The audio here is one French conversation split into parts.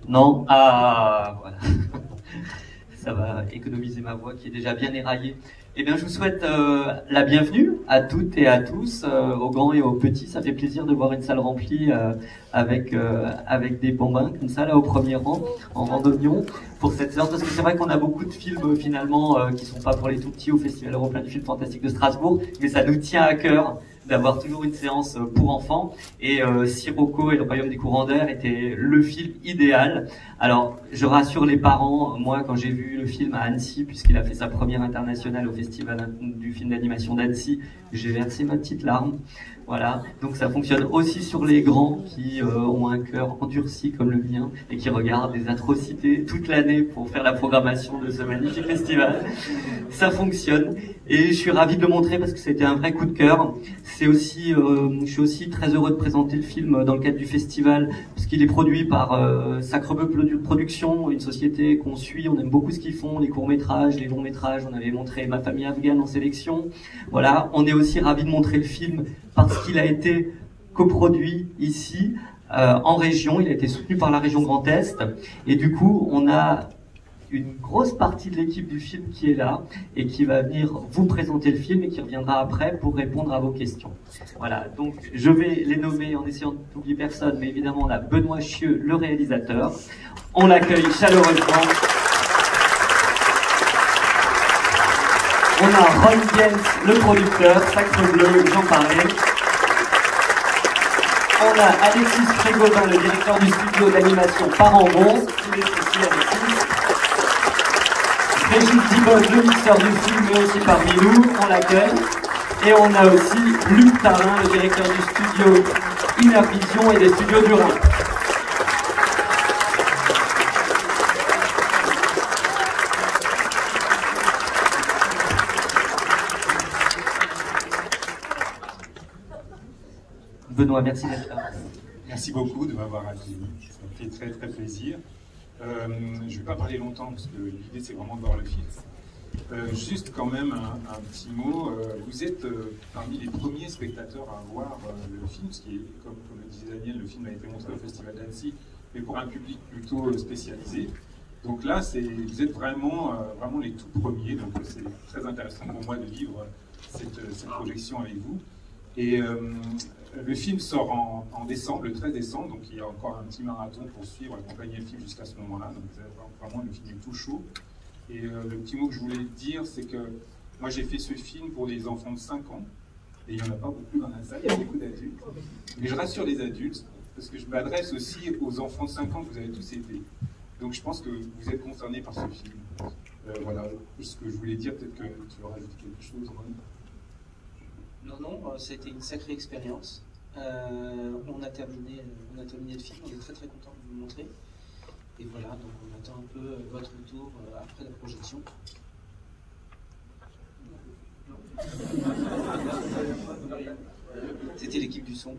Non, ah, voilà. Ça va économiser ma voix qui est déjà bien éraillée. Eh bien, je vous souhaite la bienvenue à toutes et à tous, aux grands et aux petits. Ça fait plaisir de voir une salle remplie avec des bambins comme ça, là, au premier rang, en randonnion, pour cette séance. Parce que c'est vrai qu'on a beaucoup de films, finalement, qui sont pas pour les tout petits au Festival européen du film fantastique de Strasbourg, mais ça nous tient à cœur d'avoir toujours une séance pour enfants. Et Sirocco et le Royaume des courants d'air était le film idéal. Alors, je rassure les parents, moi, quand j'ai vu le film à Annecy, puisqu'il a fait sa première internationale au Festival du film d'animation d'Annecy, j'ai versé ma petite larme. Voilà, donc ça fonctionne aussi sur les grands qui ont un cœur endurci comme le mien et qui regardent des atrocités toute l'année pour faire la programmation de ce magnifique festival. Ça fonctionne et je suis ravi de le montrer parce que c'était un vrai coup de cœur. C'est aussi, je suis aussi très heureux de présenter le film dans le cadre du festival parce qu'il est produit par Sacrebeu Productions, une société qu'on suit. On aime beaucoup ce qu'ils font, les courts-métrages, les longs-métrages. On avait montré Ma famille afghane en sélection. Voilà, on est aussi ravi de montrer le film parce qu'il a été coproduit ici, en région. Il a été soutenu par la région Grand Est. Et du coup, on a une grosse partie de l'équipe du film qui est là et qui va venir vous présenter le film et qui reviendra après pour répondre à vos questions. Voilà, donc je vais les nommer en essayant d'oublier personne, mais évidemment on a Benoît Chieux, le réalisateur. On l'accueille chaleureusement. On a Ron Jens, le producteur, Sacrebleu, j'en parlais. On a Alexis Frégodin, le directeur du studio d'animation Parambon. Tous les soucis, Alexis. Régis Dibod, le mixeur du film, mais aussi parmi nous, on l'accueille. Et on a aussi Luc Tarin, le directeur du studio Innervision et des studios du Rhin. Benoît, merci d'être là. Merci beaucoup de m'avoir accueilli, ça me fait très très plaisir. Je ne vais pas parler longtemps parce que l'idée c'est vraiment de voir le film. Juste quand même un petit mot, vous êtes parmi les premiers spectateurs à voir le film, ce qui est, comme le disait Daniel, le film a été montré au Festival d'Annecy, mais pour un public plutôt spécialisé. Donc là, vous êtes vraiment les tout premiers, donc c'est très intéressant pour moi de vivre cette projection avec vous. Et le film sort en décembre, le 13 décembre, donc il y a encore un petit marathon pour suivre, accompagner le film jusqu'à ce moment-là. Donc vraiment, le film est tout chaud. Et le petit mot que je voulais dire, c'est que moi j'ai fait ce film pour des enfants de 5 ans, et il n'y en a pas beaucoup dans la salle, il y a beaucoup d'adultes. Mais je rassure les adultes, parce que je m'adresse aussi aux enfants de 5 ans que vous avez tous été. Donc je pense que vous êtes concernés par ce film. Voilà ce que je voulais dire, peut-être que tu veux rajouter quelque chose, Ron. Non, c'était une sacrée expérience. On a terminé le film, on est très très content de vous le montrer. Et voilà, donc on attend un peu votre retour après la projection. C'était l'équipe du son.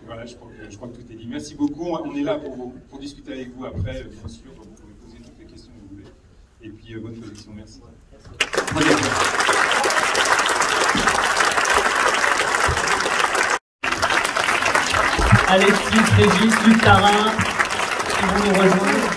Voilà, je crois que tout est dit. Merci beaucoup, on est là pour discuter avec vous après, bien sûr, vous pouvez poser toutes les questions que vous voulez. Et puis, bonne projection, merci. Alexis, Régis, Luc Tarin, qui vont nous rejoindre.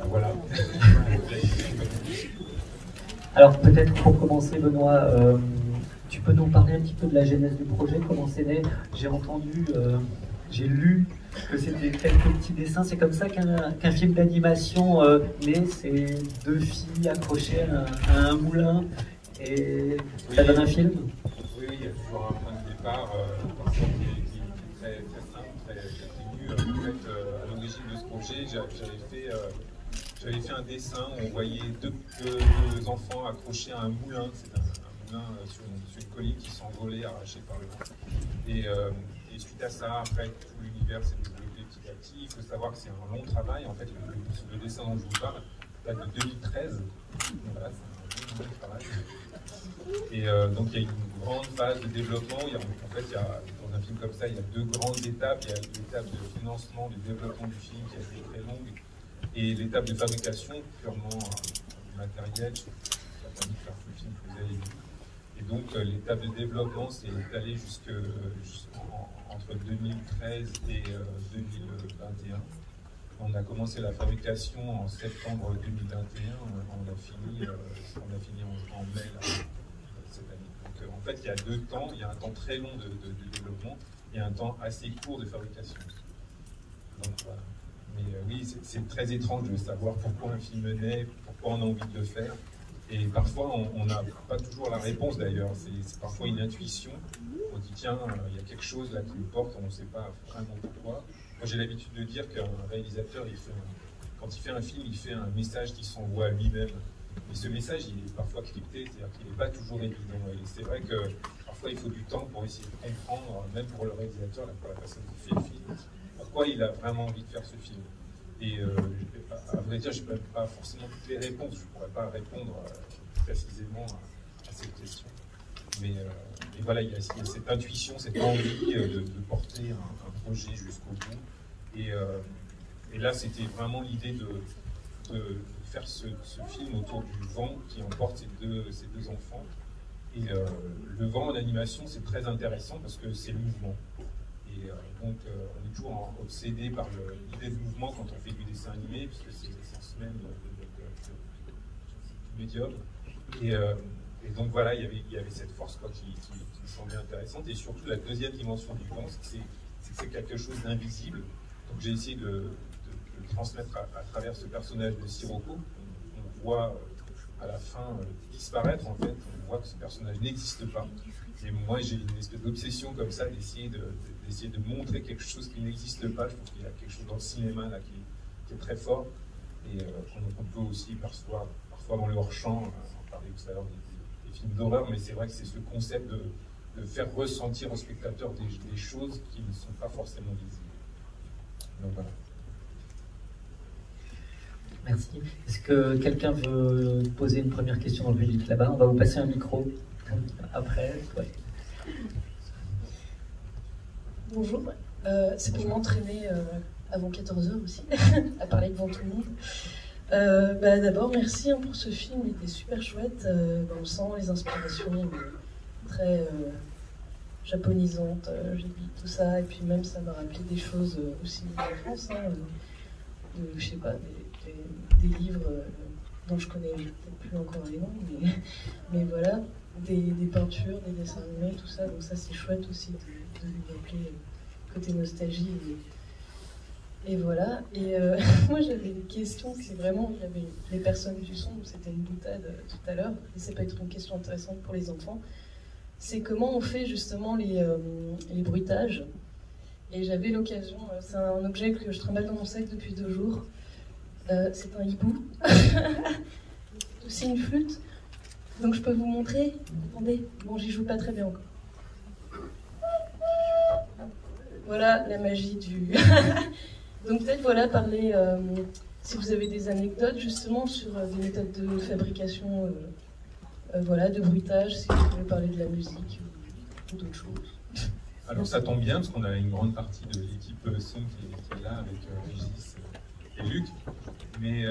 Voilà. Alors peut-être pour commencer, Benoît, tu peux nous parler un petit peu de la genèse du projet, comment c'est né? J'ai entendu, j'ai lu que c'était quelques petits dessins. C'est comme ça qu'un film d'animation naît, c'est deux filles accrochées à un moulin et ça donne un film? Oui, il y a toujours un point de départ qui est très simple, très ténu. En fait, à l'origine de ce projet, j'avais fait un dessin où on voyait deux enfants accrochés à un moulin. C'est un moulin sur une colline qui s'envolait, arraché par le vent. Et suite à ça, après, tout l'univers s'est développé petit à petit. Il faut savoir que c'est un long travail. En fait, le dessin dont je vous parle date de 2013. Donc voilà, c'est un long travail. Et donc il y a une grande phase de développement. En fait, on un film comme ça, il y a deux grandes étapes. Il y a l'étape de financement, du développement du film qui a été très longue, et l'étape de fabrication purement matérielle, la famille faire le film que vous avez vu. Et donc l'étape de développement s'est étalée entre 2013 et 2021. On a commencé la fabrication en septembre 2021, on a fini en mai là, cette année. Donc en fait, il y a deux temps, il y a un temps très long de développement et un temps assez court de fabrication. Donc, voilà. Mais oui, c'est très étrange de savoir pourquoi un film naît, pourquoi on a envie de le faire. Et parfois, on n'a pas toujours la réponse d'ailleurs. C'est parfois une intuition. On dit tiens, il y a quelque chose là qui me porte, on ne sait pas vraiment pourquoi. Moi, j'ai l'habitude de dire qu'un réalisateur, quand il fait un film, il fait un message qui s'envoie à lui-même. Mais ce message, il est parfois crypté, c'est-à-dire qu'il n'est pas toujours évident. Et c'est vrai que parfois, il faut du temps pour essayer de comprendre, même pour le réalisateur, pour la personne qui fait le film, pourquoi il a vraiment envie de faire ce film. Et à vrai dire, je n'ai pas forcément toutes les réponses. Je ne pourrais pas répondre précisément à cette question. Mais voilà, il y a cette intuition, cette envie de porter un projet jusqu'au bout. Et là, c'était vraiment l'idée de faire ce film autour du vent qui emporte ces deux enfants. Et le vent en animation, c'est très intéressant parce que c'est le mouvement. Et donc, on est toujours obsédé par l'idée de mouvement quand on fait du dessin animé, puisque c'est l'essence même du médium. Et donc voilà, il y avait cette force qui me semblait intéressante. Et surtout, la deuxième dimension du vent, c'est que c'est quelque chose d'invisible. Donc j'ai essayé de le transmettre à travers ce personnage de Sirocco. On voit à la fin disparaître, en fait. On voit que ce personnage n'existe pas. Et moi, j'ai une espèce d'obsession comme ça d'essayer de montrer quelque chose qui n'existe pas. Je trouve qu'il y a quelque chose dans le cinéma là, qui est très fort et qu'on peut aussi percevoir parfois dans le hors-champ. On parlait tout à l'heure des films d'horreur, mais c'est vrai que c'est ce concept de faire ressentir au spectateur des choses qui ne sont pas forcément visibles. Donc voilà. Merci. Est-ce que quelqu'un veut poser une première question dans le public là-bas? On va vous passer un micro après. Ouais. Bonjour, c'est pour m'entraîner avant 14h aussi, à parler devant tout le monde. D'abord, merci pour ce film, il était super chouette. On sent les inspirations très japonisantes, j'ai dit tout ça, et puis même ça m'a rappelé des choses aussi d'enfance, je sais pas, des livres dont je connais peut-être plus encore les noms, mais voilà, des peintures, des dessins animés, tout ça, donc ça c'est chouette aussi de lui rappeler côté nostalgie. Et voilà, et moi j'avais une question, c'est vraiment, il y avait les personnes du son, c'était une boutade tout à l'heure, et ça peut être une question intéressante pour les enfants, c'est comment on fait justement les bruitages. Et j'avais l'occasion, c'est un objet que je trimballe dans mon sac depuis 2 jours, c'est un hibou, aussi une flûte, donc je peux vous montrer, attendez, bon j'y joue pas très bien encore. Voilà la magie du... Donc peut-être voilà, parler, si vous avez des anecdotes justement sur des méthodes de fabrication, voilà, de bruitage, si vous pouvez parler de la musique ou d'autres choses. Alors ça tombe bien parce qu'on a une grande partie de l'équipe son qui est là avec Régis et Luc, mais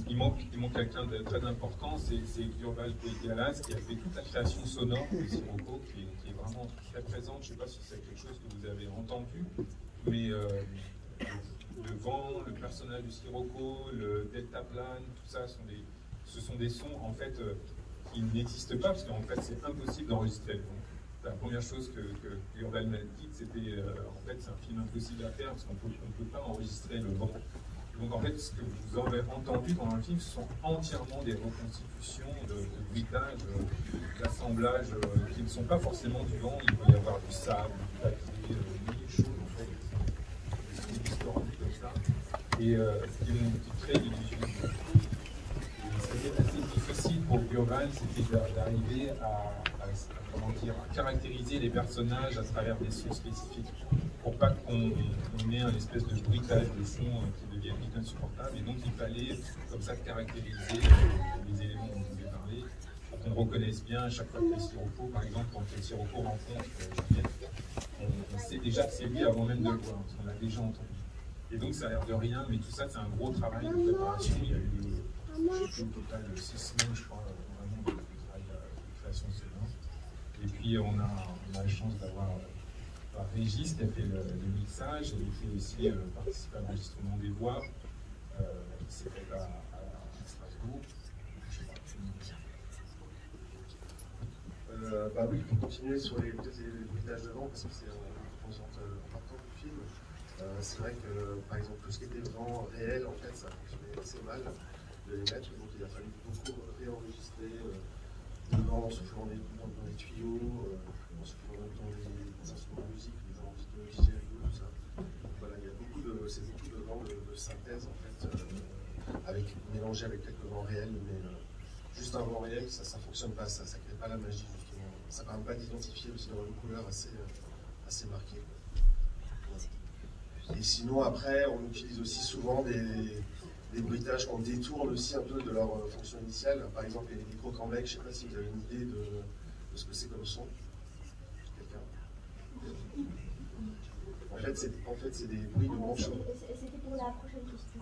il manque quelqu'un de très important, c'est Gurval Poitialas qui a fait toute la création sonore de Sirocco qui est vraiment très présente. Je ne sais pas si c'est quelque chose que vous avez entendu, mais le vent, le personnage de Sirocco, le deltaplane, tout ça, ce sont des sons en fait qui n'existent pas parce qu'en fait c'est impossible d'enregistrer le vent. La première chose que Urban m'a dit, c'était en fait c'est un film impossible à faire parce qu'on ne peut pas enregistrer le vent. Donc en fait ce que vous avez entendu dans le film, ce sont entièrement des reconstitutions de bruitage, d'assemblages qui ne sont pas forcément du vent. Il peut y avoir du sable, du papier, mille choses en fait. Comme ça. Et qui crée l'illusion. C'était assez difficile pour Urban, c'était d'arriver à caractériser les personnages à travers des sons spécifiques, pour pas qu'on ait un espèce de bruitage de sons qui deviennent vite insupportables. Et donc il fallait comme ça caractériser les éléments dont vous avez parlé, pour qu'on reconnaisse bien à chaque fois que les Sirocco, par exemple, quand les Sirocco rencontrent Juliette, on sait déjà que c'est lui avant même de le voir, parce qu'on l'a déjà entendu. Et donc ça a l'air de rien, mais tout ça c'est un gros travail de préparation. Il y a eu au total 6 semaines, je crois, vraiment de travail de création de ce film. Et puis on a la chance d'avoir Régis qui a fait le mixage et qui a aussi participé à l'enregistrement des voix. C'est fait à Strasbourg. Bah oui, pour continuer sur les bruitages de vent, parce que c'est une composante importante du film. C'est vrai que, par exemple, tout ce qui était vent réel, en fait, ça fonctionnait assez mal de les mettre. Donc il a fallu beaucoup réenregistrer le vent en soufflant dans les tuyaux, en soufflant dans les instruments de musique, les amplifiers de Gisèle, tout ça. Voilà, il y a beaucoup de vent de synthèse, en fait, mélangé avec quelques vents réels, mais juste un vent réel, ça ne fonctionne pas, ça ne crée pas la magie, justement. Ça ne permet pas d'identifier aussi dans une couleur assez marquée. Et sinon, après, on utilise aussi souvent des bruitages qu'on détourne aussi un peu de leur fonction initiale. Par exemple, les crocs-en-bec, je ne sais pas si vous avez une idée de ce que c'est comme son. Quelqu'un ? En fait, c'est des bruits de manchots. C'était pour la prochaine question.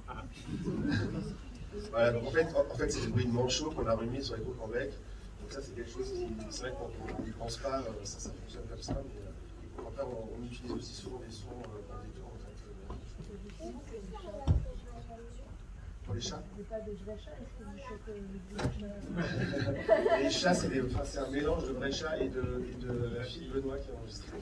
Voilà, donc en fait, c'est des bruits de manchots qu'on a remis sur les crocs-en-bec. Donc ça, c'est quelque chose qui, c'est vrai qu'on n'y pense pas, ça fonctionne comme ça, mais en fait, on utilise aussi souvent des sons qu'on détourne, en fait. Pour les chats? Les chats, c'est un mélange de vrais chats et de la fille Benoît qui a enregistré.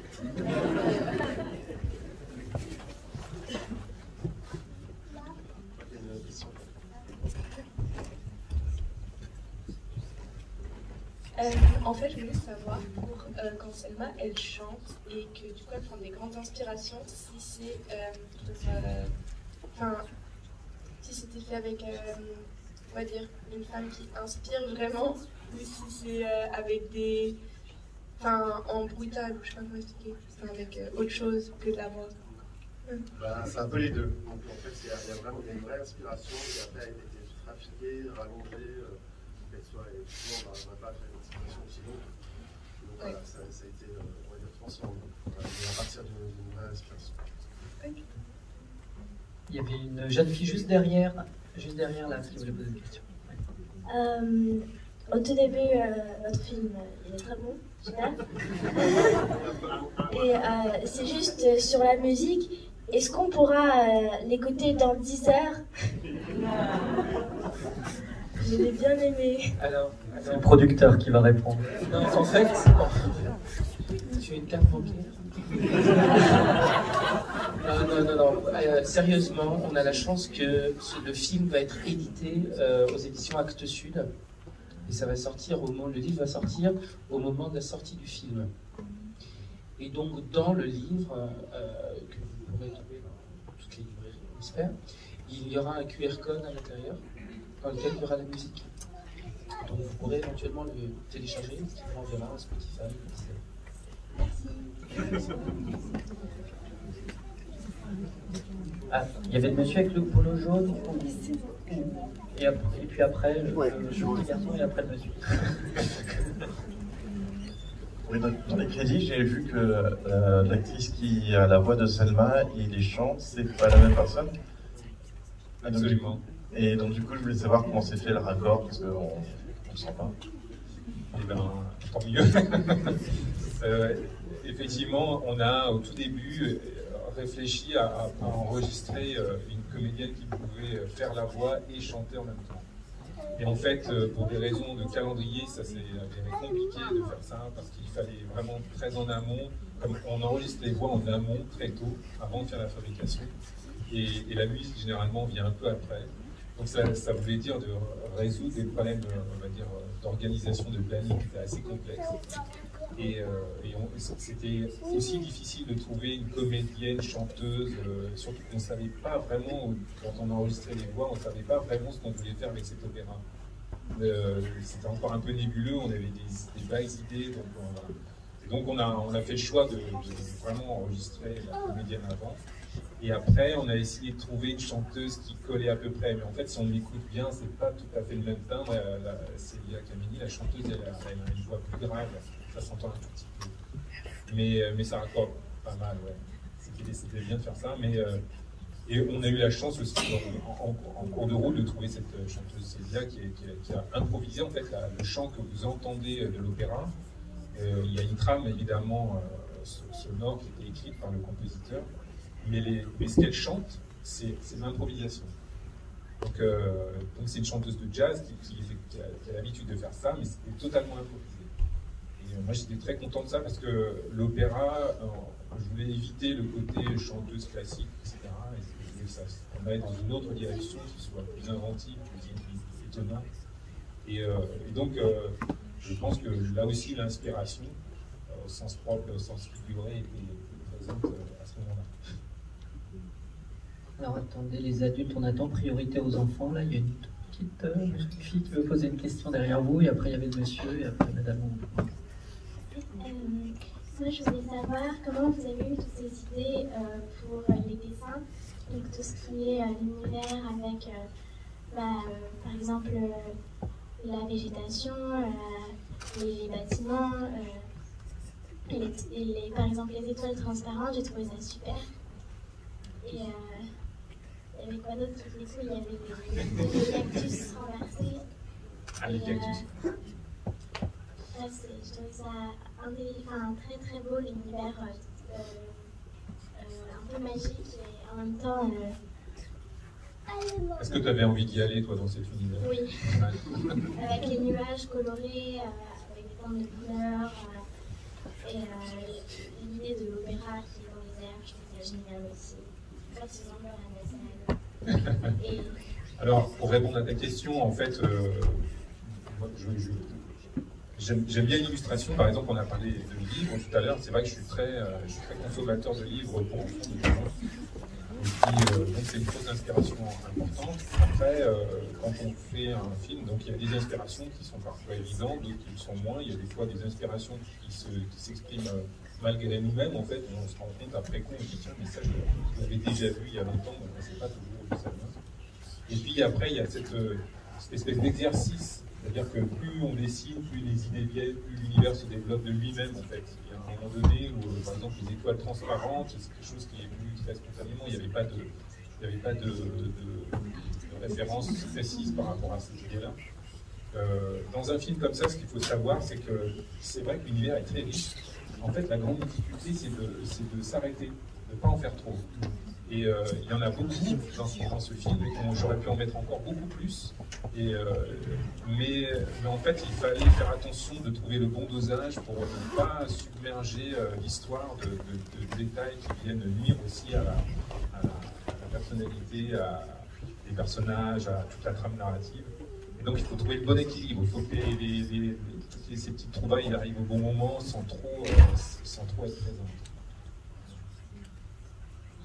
En fait, je voulais savoir, pour quand Selma, elle chante et que du coup, elle prend des grandes inspirations, si c'est, si c'était fait avec, on va dire, une femme qui inspire vraiment, ou si c'est avec des, en bruitage, ou je sais pas comment expliquer, avec autre chose que de la voix. C'est un peu les deux. Donc en fait, il y a vraiment une vraie inspiration qui après a été trafiquée, rallongée, qu'elle soit, effectivement, on n'a pas fait une inspiration aussi longue. Donc voilà, ça a été, on va dire, transformé. Mais à partir d'une vraie inspiration. Il y avait une jeune fille juste derrière là, qui voulait poser des questions. Au tout début, votre film, il est très bon, super. Et c'est juste sur la musique. Est-ce qu'on pourra l'écouter dans 10 heures? Je l'ai bien aimé. Alors, c'est le producteur qui va répondre. Non, en fait, tu es une carte bancaire. Non. Sérieusement, on a la chance que le film va être édité aux éditions Actes Sud. Et ça va sortir le livre va sortir au moment de la sortie du film. Et donc, dans le livre, que vous pourrez trouver dans toutes les librairies, j'espère, il y aura un QR code à l'intérieur dans lequel il y aura la musique. Donc, vous pourrez éventuellement le télécharger, qui vous enverra à Spotify. Merci. Ah, il y avait le monsieur avec le polo jaune. Et puis après, le petit garçon et après le monsieur. Oui, dans les crédits, j'ai vu que l'actrice qui a la voix de Selma et les chante, c'est pas la même personne. Absolument. Et donc du coup, je voulais savoir comment s'est fait le raccord, parce qu'on ne sent pas. Eh bien, tant mieux. Effectivement, on a au tout début réfléchi à enregistrer une comédienne qui pouvait faire la voix et chanter en même temps. Et en fait, pour des raisons de calendrier, ça s'est avéré compliqué de faire ça parce qu'il fallait vraiment très en amont, comme on enregistre les voix en amont très tôt, avant de faire la fabrication. Et la musique généralement vient un peu après. Donc ça voulait dire de résoudre des problèmes, on va dire, d'organisation de planning qui étaient assez complexes. Et c'était aussi difficile de trouver une comédienne, chanteuse, surtout qu'on ne savait pas vraiment, quand on enregistrait les voix, on ne savait pas vraiment ce qu'on voulait faire avec cet opéra. C'était encore un peu nébuleux, on avait des vagues idées, donc on a fait le choix de vraiment enregistrer la comédienne avant. Et après, on a essayé de trouver une chanteuse qui collait à peu près. Mais en fait, si on l'écoute bien, c'est pas tout à fait le même timbre. Célia Camini, la chanteuse, elle a une voix plus grave. Ça s'entend un tout petit peu. Mais ça raccorde pas mal, ouais. C'était bien de faire ça, mais et on a eu la chance aussi en cours de route de trouver cette chanteuse Célia qui a improvisé en fait le chant que vous entendez de l'opéra. Il y a une trame évidemment sonore qui était écrite par le compositeur, mais ce qu'elle chante, c'est l'improvisation. Donc c'est une chanteuse de jazz qui a l'habitude de faire ça, mais c'était totalement improvisé. Et moi j'étais très content de ça parce que l'opéra, je voulais éviter le côté chanteuse classique, etc. Et on aille dans une autre direction qui soit plus inventive, plus étonnante. Et donc je pense que là aussi l'inspiration, au sens propre et au sens figuré, est présente à ce moment-là. Alors attendez, les adultes, on attend priorité aux enfants. Là, il y a une petite fille qui veut poser une question derrière vous, et après il y avait le monsieur, et après madame. Moi, je voulais savoir comment vous avez eu toutes ces idées pour les dessins, donc tout ce qui est l'univers avec, par exemple, la végétation, les bâtiments, par exemple les étoiles transparentes, j'ai trouvé ça super. Et il y avait quoi d'autre? Du coup, il y avait des cactus renversés. Ah, les cactus. Je trouvais ça très très beau, l'univers un peu magique et en même temps. Est-ce que tu avais envie d'y aller, toi, dans cet univers? Oui, avec les nuages colorés, avec des teintes de couleurs, et l'idée de l'opéra qui est dans les airs, je trouve ça génial aussi. En fait, c'est vraiment la nationale. Alors, pour répondre à ta question, en fait, j'aime bien l'illustration. Par exemple, on a parlé de livres tout à l'heure. C'est vrai que je suis très consommateur de livres pour enfants de 12 ans. Et puis, donc c'est une source d'inspiration importante. Après, quand on fait un film, donc il y a des inspirations qui sont parfois évidentes, d'autres qui le sont moins. Il y a des fois des inspirations qui s'expriment malgré nous-mêmes. En fait, on se rend compte après coup, on se dit tiens, mais ça je l'avais déjà vu il y a longtemps, donc on ne sait pas toujours où ça vient. Et puis après, il y a cette espèce d'exercice. C'est-à-dire que plus on dessine, plus les idées viennent, plus l'univers se développe de lui-même en fait. Il y a un moment donné où, par exemple, les étoiles transparentes, c'est quelque chose qui est venu très spontanément. Il n'y avait pas de référence précise par rapport à cette idée-là. Dans un film comme ça, ce qu'il faut savoir, c'est que c'est vrai que l'univers est très riche. En fait, la grande difficulté, c'est de s'arrêter, de ne pas en faire trop. Et il y en a beaucoup dans ce film, et j'aurais pu en mettre encore beaucoup plus. Mais en fait, il fallait faire attention de trouver le bon dosage pour ne pas submerger l'histoire de détails qui viennent nuire aussi à la personnalité, des personnages, à toute la trame narrative. Et donc, il faut trouver le bon équilibre. Il faut que ces petites trouvailles arrivent au bon moment sans trop être présentes.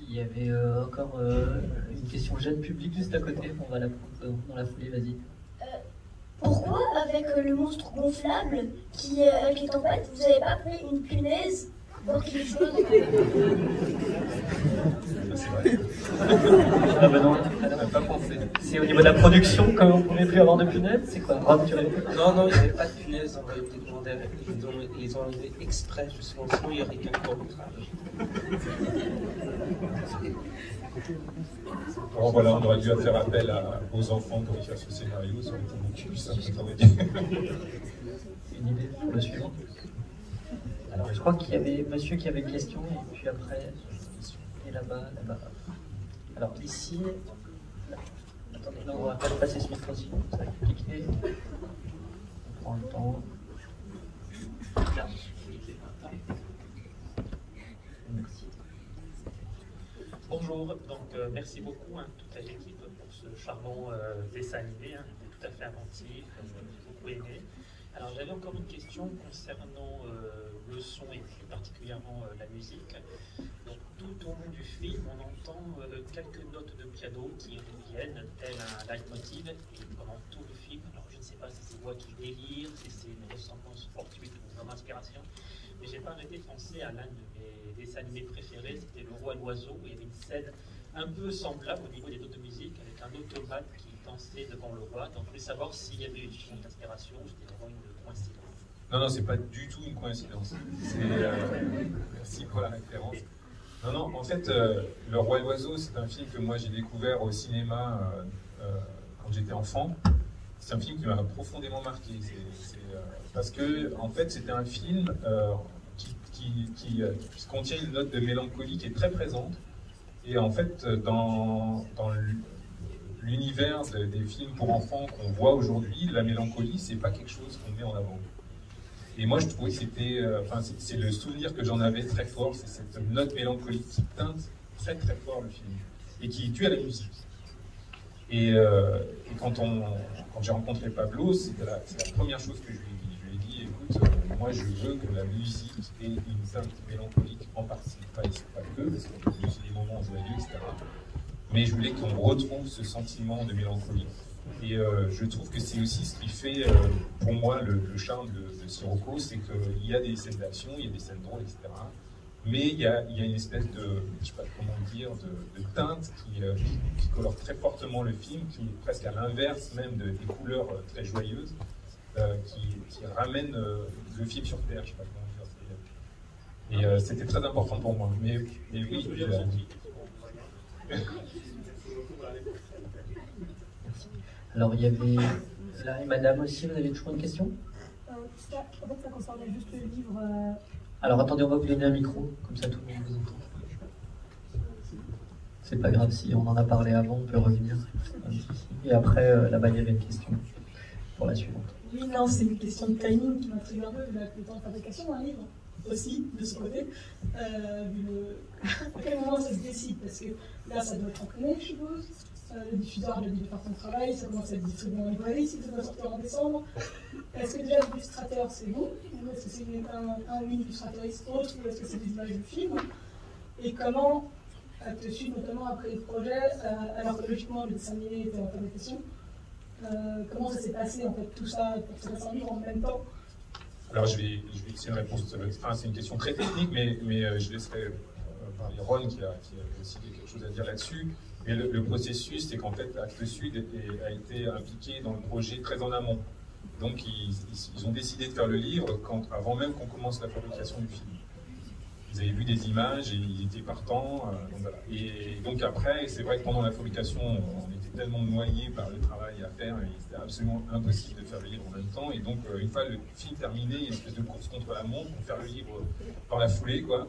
Il y avait encore une question jeune public juste à côté, on va la prendre dans la foulée, vas-y. Pourquoi, avec le monstre gonflable qui est en pâte, vous n'avez pas pris une punaise pour qu'il explose? C'est vrai. Ah bah non, on n'a pas pensé. C'est au niveau de la production qu'on ne pouvait plus avoir de punaises? C'est quoi? Rob, tu répètes? Non, il n'y avait pas de punaises, on va peut-être demander avec ils ont enlevé exprès, justement, sinon il n'y aurait qu'un court métrage. Alors voilà, on aurait dû faire appel aux enfants pour écrire ce scénario, ça aurait été beaucoup plus simple, ça aurait été. Une idée pour le suivant? Alors je crois qu'il y avait monsieur qui avait une question, et puis après, et là-bas. Alors ici, là. Attendez, là, on va pas passer ce micro-ci, ça va être compliqué. On prend le temps. Là. Merci. Bonjour, donc merci beaucoup toute à l'équipe pour ce charmant dessin animé, tout à fait inventif, j'ai beaucoup aimé. Alors j'avais encore une question concernant le son et plus particulièrement la musique. Donc tout au long du film, on entend quelques notes de piano qui reviennent tel un leitmotiv et pendant tout le film. Alors je ne sais pas si c'est moi qui délire, si c'est une ressemblance fortuite ou une inspiration, mais j'ai pas arrêté de penser à l'un de mes dessins animés préférés, c'était Le Roi et l'Oiseau, où il y avait une scène un peu semblable au niveau des notes de musique avec un automate qui dansait devant le roi. Donc je voulais savoir s'il y avait une inspiration ou c'était vraiment une coïncidence. Non, c'est pas du tout une coïncidence. Merci pour la référence. Non, en fait, Le Roi et l'Oiseau, c'est un film que moi j'ai découvert au cinéma quand j'étais enfant. C'est un film qui m'a profondément marqué. Parce que, en fait, c'était un film qui contient une note de mélancolie qui est très présente. Et en fait, dans l'univers des films pour enfants qu'on voit aujourd'hui, la mélancolie, c'est pas quelque chose qu'on met en avant. Et moi, je trouvais que c'était, c'est le souvenir que j'en avais très fort, c'est cette note mélancolique qui teinte très très fort le film et qui est due à la musique. Et quand j'ai rencontré Pablo, c'est la première chose que je lui ai dit. Je lui ai dit, écoute, moi, je veux que la musique ait une teinte mélancolique en partie, pas que, parce qu'il y a aussi des moments joyeux, etc. Mais je voulais qu'on retrouve ce sentiment de mélancolie. Et je trouve que c'est aussi ce qui fait, pour moi, le charme de Sirocco, c'est qu'il y a des scènes d'action, il y a des scènes drôles, etc. Mais il y a une espèce de, je sais pas comment dire, de teinte qui colore très fortement le film, qui est presque à l'inverse même des couleurs très joyeuses, qui ramène le film sur terre, je sais pas comment dire. Et c'était très important pour moi. Mais oui. Alors, il y avait là et madame aussi, vous avez toujours une question? En fait, ça concernait juste le livre. Alors, attendez, on va vous donner un micro, comme ça tout le monde vous entend. C'est pas grave, si on en a parlé avant, on peut revenir. Et après, là-bas, il y avait une question pour la suivante. Oui, non, c'est une question de timing qui m'a très un peu, le temps de fabrication d'un livre aussi, de ce côté. À quel moment ça se décide? Parce que là, ça doit être imprimé, je suppose. Le diffuseur doit faire son travail, ça commence à être distribué en librairie, si ça doit sortir en décembre. Est-ce que déjà l'illustrateur c'est vous? Ou est-ce que c'est un ou une illustratrice autre? Ou est-ce que c'est des images du film? Et comment, Actes Sud, notamment après le projet, alors que logiquement le dessin animé était en fabrication, comment ça s'est passé en fait tout ça pour que ça fasse un livre en même temps? Alors c'est une réponse, c'est une question très technique, mais je laisserai parler Ron qui a aussi quelque chose à dire là-dessus. Mais le processus, c'est qu'en fait, Actes Sud a été impliqué dans le projet très en amont. Donc, ils ont décidé de faire le livre avant même qu'on commence la fabrication du film. Ils avaient vu des images et ils étaient partants. Donc voilà. Et donc après, c'est vrai que pendant la fabrication, on était tellement noyés par le travail à faire, et c'était absolument impossible de faire le livre en même temps. Et donc, une fois le film terminé, il y a une espèce de course contre la montre pour faire le livre par la foulée, quoi.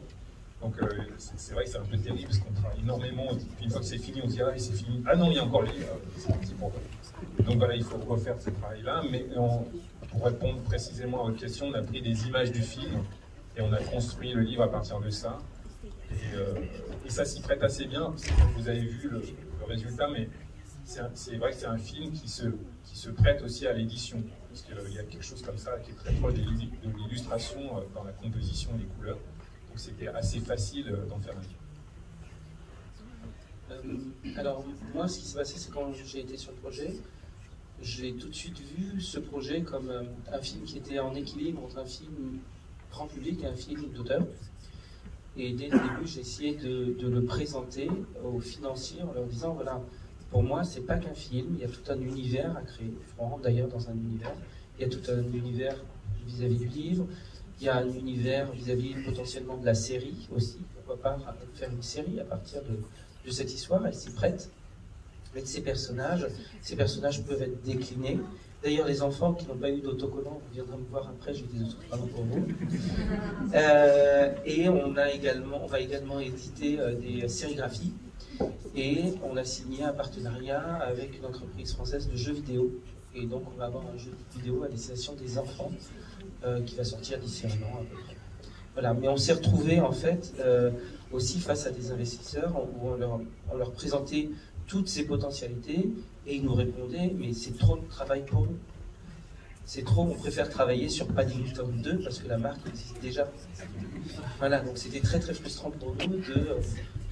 Donc c'est vrai que c'est un peu terrible parce qu'on travaille énormément, et puis une fois que c'est fini, on se dit ah c'est fini, ah non il y a encore le livre, c'est pour ça. Donc voilà, il faut refaire ce travail-là, mais pour répondre précisément à votre question, on a pris des images du film et on a construit le livre à partir de ça. Et ça s'y prête assez bien, vous avez vu le résultat, mais c'est vrai que c'est un film qui se prête aussi à l'édition, parce qu'il y a quelque chose comme ça qui est très proche de l'illustration dans la composition et les couleurs. Donc c'était assez facile d'en faire un livre. Alors moi, ce qui s'est passé, c'est quand j'ai été sur le projet, j'ai tout de suite vu ce projet comme un film qui était en équilibre entre un film grand public et un film d'auteur. Et dès le début, j'ai essayé de le présenter aux financiers en leur disant, voilà, pour moi, c'est pas qu'un film, il y a tout un univers à créer. On rentre d'ailleurs dans un univers. Il y a tout un univers vis-à-vis du livre. Il y a un univers vis-à-vis potentiellement de la série aussi. Pourquoi pas faire une série à partir de cette histoire? Elle s'y prête. Avec ces personnages peuvent être déclinés. D'ailleurs, les enfants qui n'ont pas eu d'autocollant, vous viendrez me voir après, j'ai des autocollants pour vous. Et on va également éditer des sérigraphies. Et on a signé un partenariat avec une entreprise française de jeux vidéo. Et donc, on va avoir un jeu vidéo à destination des enfants qui va sortir d'ici un an à peu près. Voilà, mais on s'est retrouvé en fait aussi face à des investisseurs où on leur présentait toutes ces potentialités et ils nous répondaient mais c'est trop de travail pour nous. C'est trop, on préfère travailler sur Paddington 2 parce que la marque existe déjà. Voilà, donc c'était très très frustrant pour nous de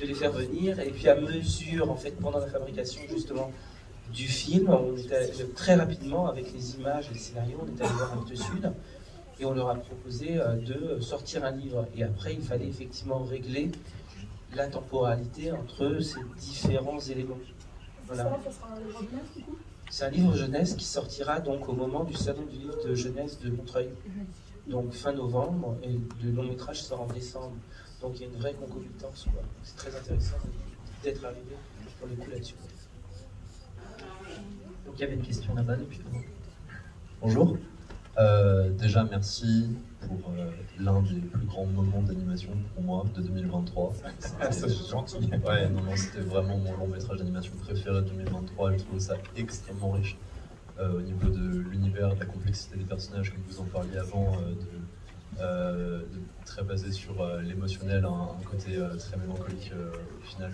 les faire venir et puis à mesure en fait pendant la fabrication justement du film, on était très rapidement avec les images et les scénarios, on est allé voir Actes Sud. Et on leur a proposé de sortir un livre. Et après, il fallait effectivement régler la temporalité entre ces différents éléments. Voilà. Ça sera un livre jeunesse, du coup ? C'est un livre jeunesse qui sortira donc au moment du salon du livre de jeunesse de Montreuil. donc fin novembre, et le long métrage sort en décembre. Donc il y a une vraie concomitance, quoi. C'est très intéressant d'être arrivé pour le coup là-dessus. Donc il y avait une question là-bas depuis. Bonjour. Déjà merci pour l'un des plus grands moments d'animation pour moi de 2023. C'est gentil. Ouais, non, c'était vraiment mon long métrage d'animation préféré de 2023. J'ai trouvé ça extrêmement riche au niveau de l'univers, de la complexité des personnages, comme vous en parliez avant, de très basé sur l'émotionnel, un côté très mélancolique au final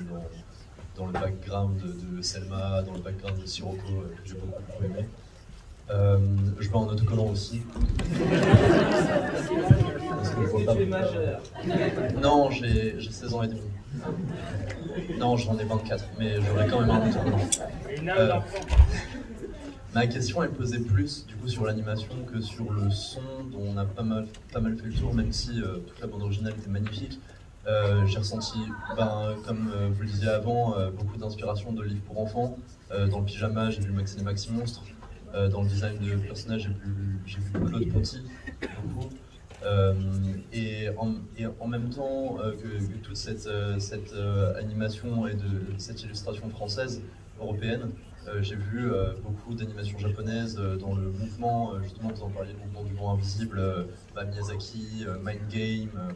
dans le background de Selma, dans le background de Sirocco, que j'ai beaucoup aimé. Je vais en autocollant aussi. Tu es majeur. Non, j'ai 16 ans et demi. Non, j'en ai 24, mais j'aurais quand même un autocollant. Ma question, elle pesait plus du coup sur l'animation que sur le son, dont on a pas mal fait le tour, même si toute la bande originale était magnifique. J'ai ressenti, comme vous le disiez avant, beaucoup d'inspiration de livres pour enfants. Dans le pyjama, j'ai vu Max et les Maxi Monstres. Dans le design de personnage, j'ai vu Claude Ponty, beaucoup. Et en même temps que toute cette animation et de cette illustration française, européenne, j'ai vu beaucoup d'animations japonaises dans le mouvement, justement vous en parliez, le mouvement du vent invisible, Miyazaki, Mind Game.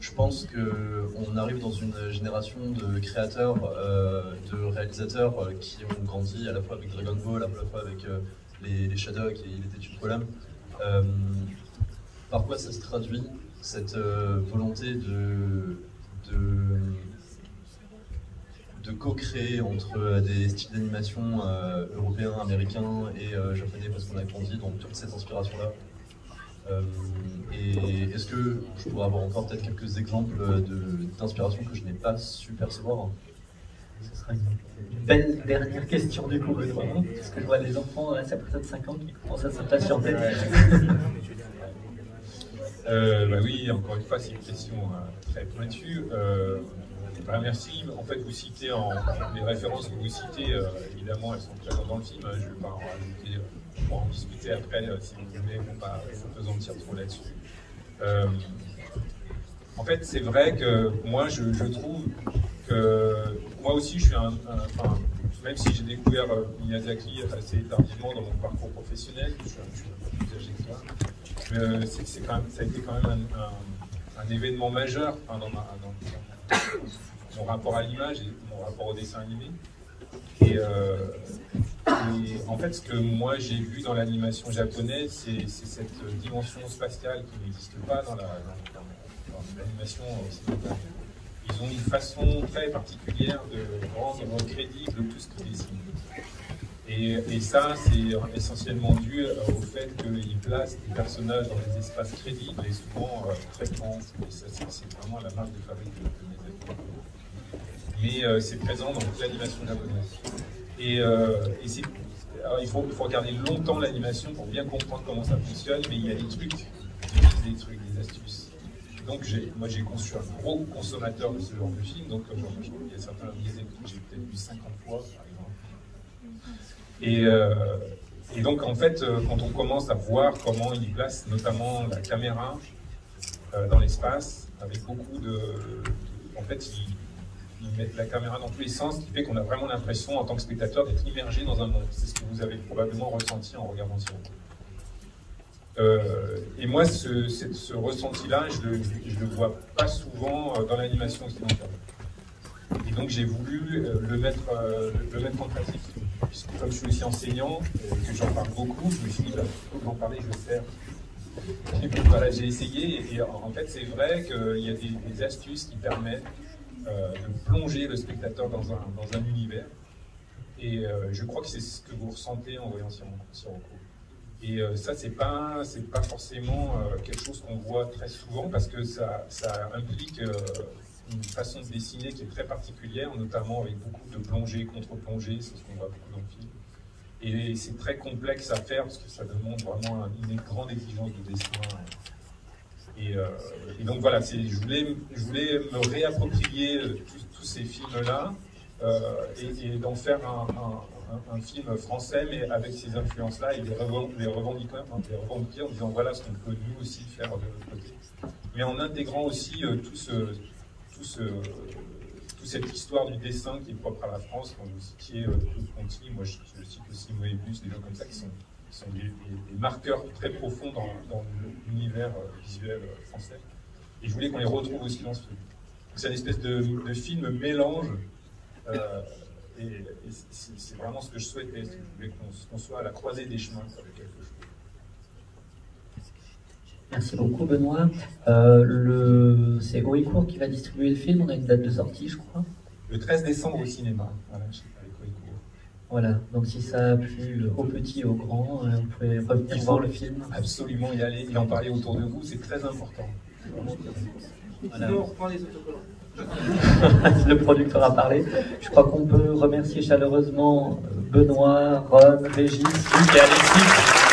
Je pense qu'on arrive dans une génération de créateurs, de réalisateurs qui ont grandi à la fois avec Dragon Ball, à la fois avec les Shadok et Il était une colonne. Par quoi ça se traduit, cette volonté de co-créer entre des styles d'animation européens, américains et japonais, parce qu'on a grandi dans toute cette inspiration-là. Et est-ce que je pourrais avoir encore peut-être quelques exemples d'inspiration que je n'ai pas su percevoir? Ce sera une belle dernière question du coup, Benoît, parce que je vois les enfants à 5 ans qui commencent à s'impatienter. Oui, encore une fois, c'est une question très pointue. Merci. En fait, vous citez les références que vous citez, évidemment, elles sont présentes dans le film. Je ne vais pas en rajouter, on va en discuter après si vous voulez, on ne va pas s'apesantir trop là-dessus. En fait, c'est vrai que moi, je trouve que moi aussi, je suis même si j'ai découvert Miyazaki assez tardivement dans mon parcours professionnel, je suis un peu plus âgé que toi. Ça a été quand même un événement majeur dans mon rapport à l'image et mon rapport au dessin animé. Et en fait, ce que moi j'ai vu dans l'animation japonaise, c'est cette dimension spatiale qui n'existe pas dans l'animation occidentale. Ils ont une façon très particulière de rendre crédible tout ce qu'ils dessinent. Et ça, c'est essentiellement dû au fait qu'ils placent des personnages dans des espaces crédibles et souvent très grands. Et ça, c'est vraiment la marque de fabrique de Miyazaki. Mais c'est présent dans toute l'animation japonaise. Alors, il faut regarder longtemps l'animation pour bien comprendre comment ça fonctionne, mais il y a des trucs, des astuces. Donc moi j'ai conçu un gros consommateur de ce genre de film, donc il y a certains qui disaient que j'ai peut-être vu 50 fois, par exemple. Et donc en fait, quand on commence à voir comment ils placent notamment la caméra dans l'espace, avec beaucoup en fait, ils mettent la caméra dans tous les sens, ce qui fait qu'on a vraiment l'impression, en tant que spectateur, d'être immergé dans un monde. C'est ce que vous avez probablement ressenti en regardant Sirocco. Et moi, ce ressenti-là, je le vois pas souvent dans l'animation occidentale. Et donc j'ai voulu le mettre en pratique. Puisque comme je suis aussi enseignant, que j'en parle beaucoup, je me suis dit, plutôt qu'en parler, je vais le faire. Et puis voilà, j'ai essayé, et en fait c'est vrai qu'il y a des astuces qui permettent de plonger le spectateur dans un univers. Et je crois que c'est ce que vous ressentez en voyant Sirocco. Et ça, c'est pas forcément quelque chose qu'on voit très souvent, parce que ça implique une façon de dessiner qui est très particulière, notamment avec beaucoup de plongées, contre-plongées, c'est ce qu'on voit beaucoup dans le film. Et c'est très complexe à faire, parce que ça demande vraiment une grande exigence de dessin. Et donc voilà, je voulais me réapproprier tous ces films-là, et d'en faire un film français, mais avec ces influences-là, et les revendiquer en disant voilà ce qu'on peut nous aussi faire de notre côté. Mais en intégrant aussi toute cette histoire du dessin qui est propre à la France, quand vous citiez Claude Conti, moi je cite aussi Moebius, des gens comme ça qui sont des marqueurs très profonds dans l'univers visuel français. Et je voulais qu'on les retrouve aussi dans ce film. C'est une espèce de film mélange, et c'est vraiment ce que je souhaitais, je voulais qu'on soit à la croisée des chemins avec quelque chose. Merci beaucoup Benoît. C'est Houécourt qui va distribuer le film, on a une date de sortie je crois. Le 13 décembre au cinéma, voilà, avec Houécourt. Voilà, donc si ça a plu aux petits et aux grands, vous pouvez revenir voir le film. Absolument y aller et en parler autour de vous, c'est très important. Voilà. Sinon, on reprend les autocollants. Le producteur a parlé. Je crois qu'on peut remercier chaleureusement Benoît, Ron, Régis, Luc et Alexis.